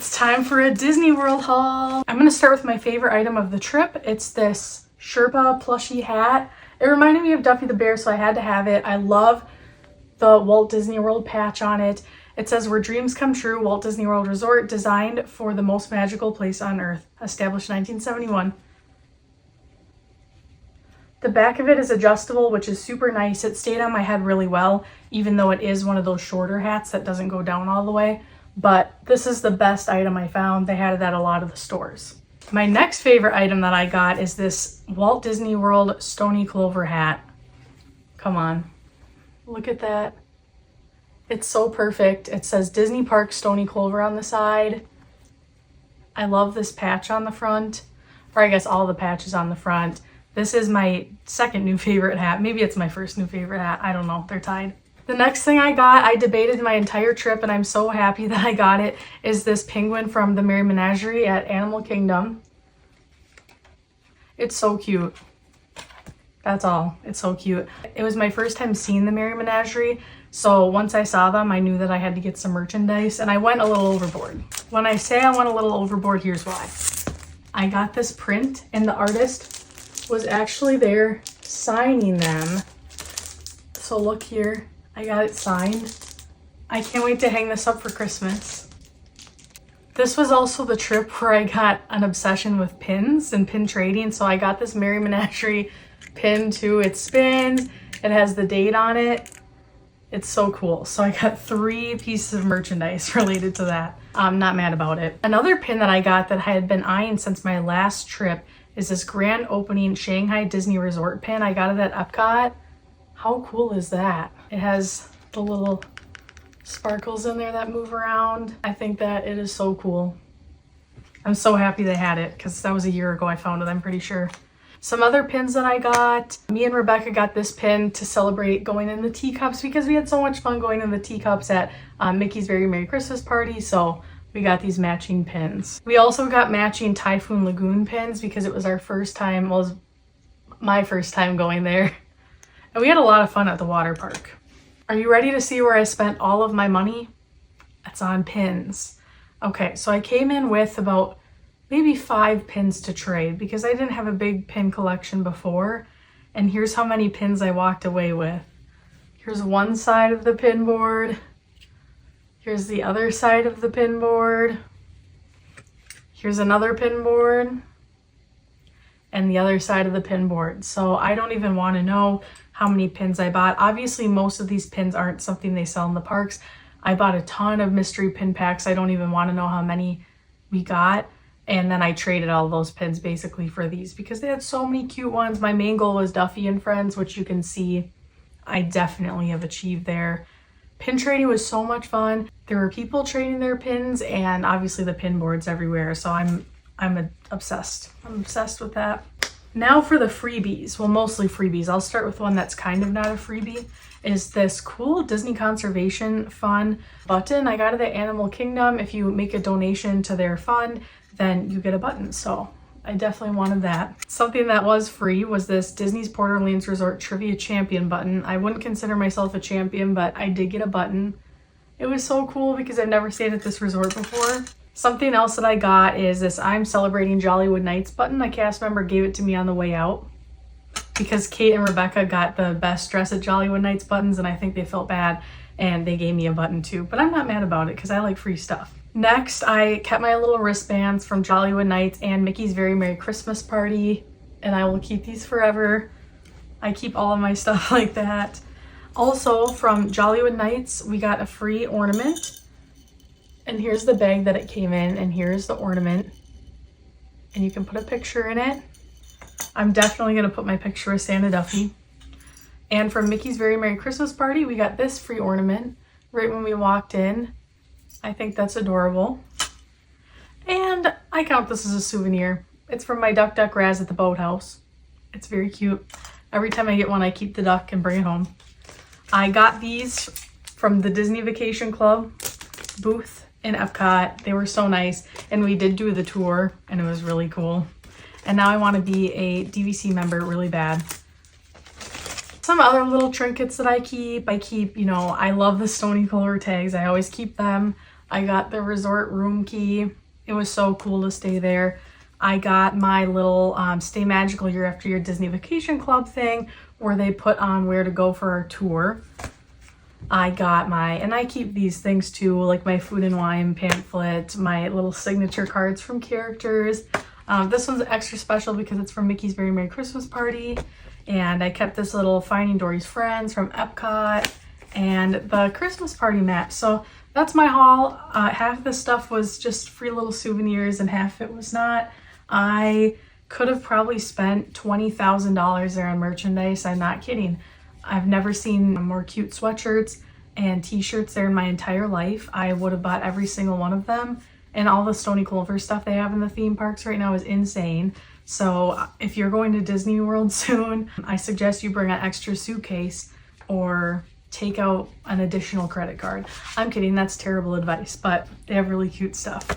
It's time for a Disney World haul. I'm gonna start with my favorite item of the trip. It's this Sherpa plushie hat. It reminded me of Duffy the Bear, so I had to have it. I love the Walt Disney World patch on it. It says, "Where dreams come true, Walt Disney World Resort, designed for the most magical place on earth, established 1971. The back of it is adjustable, which is super nice. It stayed on my head really well, even though it is one of those shorter hats that doesn't go down all the way. But this is the best item I found. They had it at a lot of the stores. My next favorite item that I got is this Walt Disney World Stony Clover hat. Come on, look at that. It's so perfect. It says Disney Park Stony Clover on the side. I love this patch on the front, or I guess all the patches on the front. This is my second new favorite hat. Maybe it's my first new favorite hat. I don't know. They're tied. The next thing I got, I debated my entire trip, and I'm so happy that I got it, is this penguin from the Merry Menagerie at Animal Kingdom. It's so cute. That's all. It's so cute. It was my first time seeing the Merry Menagerie, so once I saw them, I knew that I had to get some merchandise, and I went a little overboard. When I say I went a little overboard, here's why. I got this print, and the artist was actually there signing them. So look here. I got it signed. I can't wait to hang this up for Christmas. This was also the trip where I got an obsession with pins and pin trading. So I got this Merry Menagerie pin too. It spins. It has the date on it. It's so cool. So I got 3 pieces of merchandise related to that. I'm not mad about it. Another pin that I got that I had been eyeing since my last trip is this grand opening Shanghai Disney Resort pin. I got it at Epcot. How cool is that? It has the little sparkles in there that move around. I think that it is so cool. I'm so happy they had it because that was a year ago I found it, I'm pretty sure. Some other pins that I got. Me and Rebecca got this pin to celebrate going in the teacups because we had so much fun going in the teacups at Mickey's Very Merry Christmas Party. So we got these matching pins. We also got matching Typhoon Lagoon pins because it was our first time, well, it was my first time going there. And we had a lot of fun at the water park. Are you ready to see where I spent all of my money? It's on pins. Okay, so I came in with about maybe 5 pins to trade because I didn't have a big pin collection before. And here's how many pins I walked away with. Here's one side of the pin board. Here's the other side of the pin board. Here's another pin board. And the other side of the pin board. So I don't even want to know how many pins I bought. Obviously, most of these pins aren't something they sell in the parks. I bought a ton of mystery pin packs. I don't even want to know how many we got. And then I traded all those pins basically for these because they had so many cute ones. My main goal was Duffy and Friends, which you can see I definitely have achieved there. Pin trading was so much fun. There were people trading their pins and obviously the pin boards everywhere. So I'm obsessed. I'm obsessed with that. Now for the freebies. Well, mostly freebies. I'll start with one that's kind of not a freebie. Is this cool Disney Conservation Fund button. I got it at Animal Kingdom. If you make a donation to their fund, then you get a button. So I definitely wanted that. Something that was free was this Disney's Port Orleans Resort Trivia Champion button. I wouldn't consider myself a champion, but I did get a button. It was so cool because I've never stayed at this resort before. Something else that I got is this I'm Celebrating Jollywood Nights button. A cast member gave it to me on the way out because Kate and Rebecca got the best dress at Jollywood Nights buttons and I think they felt bad and they gave me a button too, but I'm not mad about it because I like free stuff. Next, I kept my little wristbands from Jollywood Nights and Mickey's Very Merry Christmas Party, and I will keep these forever. I keep all of my stuff like that. Also, from Jollywood Nights, we got a free ornament. And here's the bag that it came in, and here's the ornament. And you can put a picture in it. I'm definitely gonna put my picture with Santa Duffy. And from Mickey's Very Merry Christmas Party, we got this free ornament right when we walked in. I think that's adorable. And I count this as a souvenir. It's from my Duck Duck Raz at the boathouse. It's very cute. Every time I get one, I keep the duck and bring it home. I got these from the Disney Vacation Club booth in Epcot. They were so nice. And we did do the tour and it was really cool. And now I want to be a DVC member really bad. Some other little trinkets that I keep, you know, I love the Stony Clover tags. I always keep them. I got the resort room key. It was so cool to stay there. I got my little Stay Magical Year After Year Disney Vacation Club thing where they put on where to go for our tour. I got and I keep these things too, like my food and wine pamphlet, my little signature cards from characters. This one's extra special because it's from Mickey's Very Merry Christmas Party. And I kept this little Finding Dory's Friends from Epcot and the Christmas party map. So that's my haul. Half of this stuff was just free little souvenirs and half of it was not. I could have probably spent $20,000 there on merchandise. I'm not kidding. I've never seen more cute sweatshirts and t-shirts there in my entire life. I would have bought every single one of them. And all the Stony Clover stuff they have in the theme parks right now is insane. So if you're going to Disney World soon, I suggest you bring an extra suitcase or take out an additional credit card. I'm kidding, that's terrible advice, but they have really cute stuff.